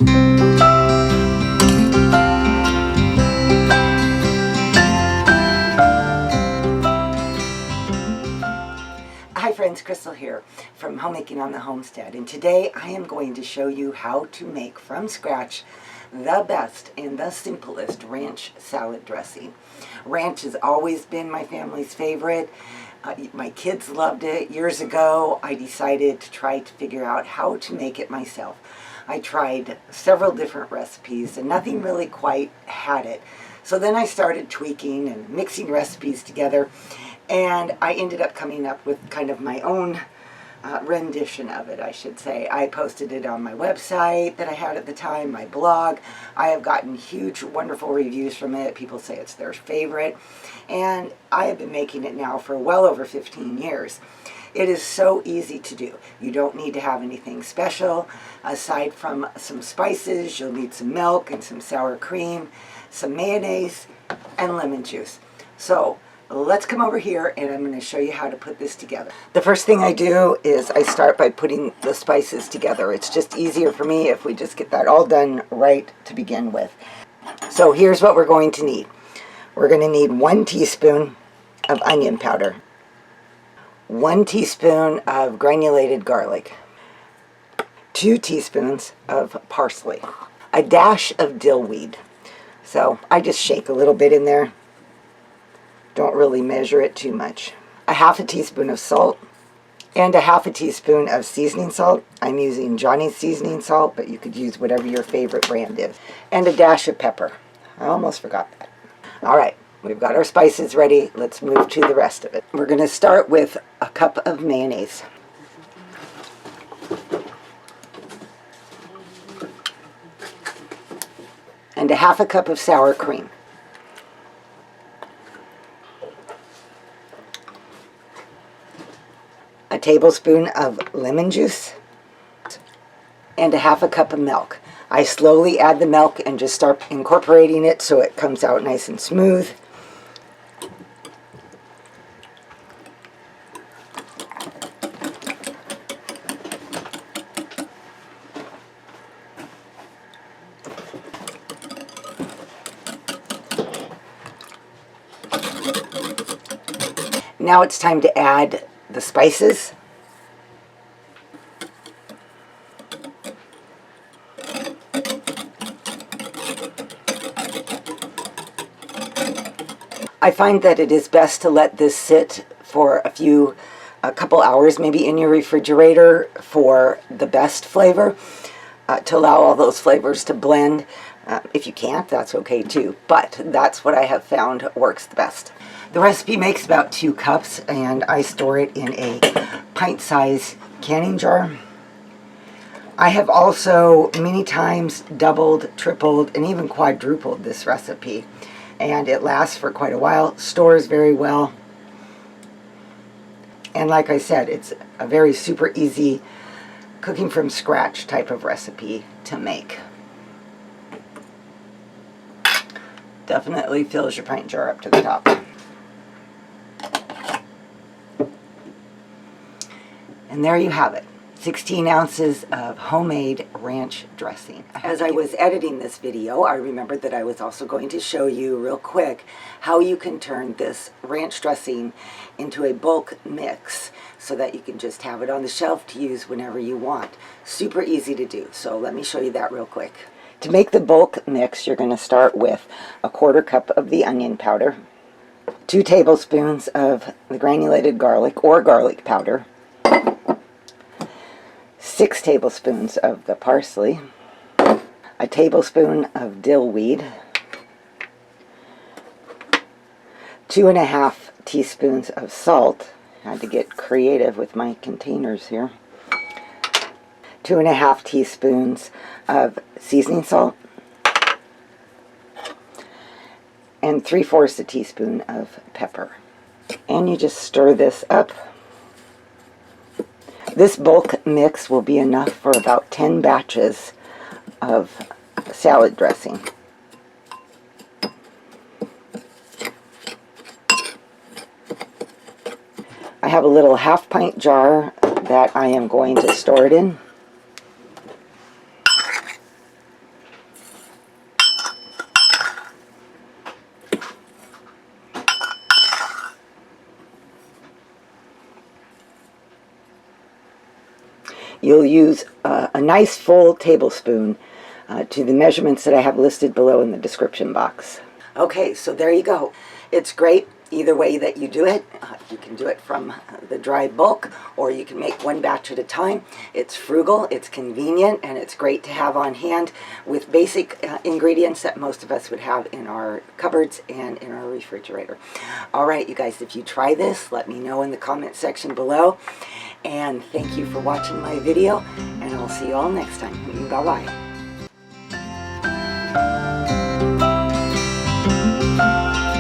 Hi friends, Crystal here from Homemaking on the Homestead, and today I am going to show you how to make from scratch the best and the simplest ranch salad dressing. Ranch has always been my family's favorite. My kids loved it. Years ago I decided to try to figure out how to make it myself. I tried several different recipes and nothing really quite had it. So then I started tweaking and mixing recipes together, and I ended up coming up with kind of my own rendition of it, I should say. I posted it on my website that I had at the time, my blog. I have gotten huge, wonderful reviews from it. People say it's their favorite. And I have been making it now for well over 15 years. It is so easy to do. You don't need to have anything special. Aside from some spices, you'll need some milk and some sour cream, some mayonnaise, and lemon juice. So let's come over here and I'm going to show you how to put this together. The first thing I do is I start by putting the spices together. It's just easier for me if we just get that all done right to begin with. So here's what we're going to need. We're going to need 1 teaspoon of onion powder, 1 teaspoon of granulated garlic, 2 teaspoons of parsley, a dash of dill weed. So I just shake a little bit in there. Don't really measure it too much. A half a teaspoon of salt and a half a teaspoon of seasoning salt. I'm using Johnny's seasoning salt, but you could use whatever your favorite brand is. And a dash of pepper. I almost forgot that. All right, we've got our spices ready. Let's move to the rest of it. We're going to start with a cup of mayonnaise. And a half a cup of sour cream. A tablespoon of lemon juice, and a half a cup of milk. I slowly add the milk and just start incorporating it so it comes out nice and smooth. Now it's time to add the spices. I find that it is best to let this sit for a couple hours, maybe in your refrigerator for the best flavor, to allow all those flavors to blend. If you can't, that's okay too, but that's what I have found works the best. The recipe makes about 2 cups, and I store it in a pint-size canning jar. I have also many times doubled, tripled, and even quadrupled this recipe, and it lasts for quite a while, stores very well, and like I said, it's a very super easy cooking from scratch type of recipe to make. Definitely fills your pint jar up to the top. And there you have it, 16 ounces of homemade ranch dressing. As I was editing this video, I remembered that I was also going to show you real quick how you can turn this ranch dressing into a bulk mix so that you can just have it on the shelf to use whenever you want. Super easy to do, so let me show you that real quick. To make the bulk mix, you're going to start with a 1/4 cup of the onion powder, 2 tablespoons of the granulated garlic or garlic powder, 6 tablespoons of the parsley, a tablespoon of dill weed, 2½ teaspoons of salt. I had to get creative with my containers here. 2½ teaspoons of seasoning salt, and 3/4 teaspoon of pepper. And you just stir this up. This bulk mix will be enough for about 10 batches of salad dressing. I have a little 1/2 pint jar that I am going to store it in. you'll use a nice full tablespoon to the measurements that I have listed below in the description box. Okay, so there you go. It's great either way that you do it. You can do it from the dry bulk, or you can make one batch at a time. It's frugal, it's convenient, and it's great to have on hand with basic ingredients that most of us would have in our cupboards and in our refrigerator. All right, you guys, if you try this, let me know in the comment section below. And thank you for watching my video, and I'll see you all next time. Bye-bye.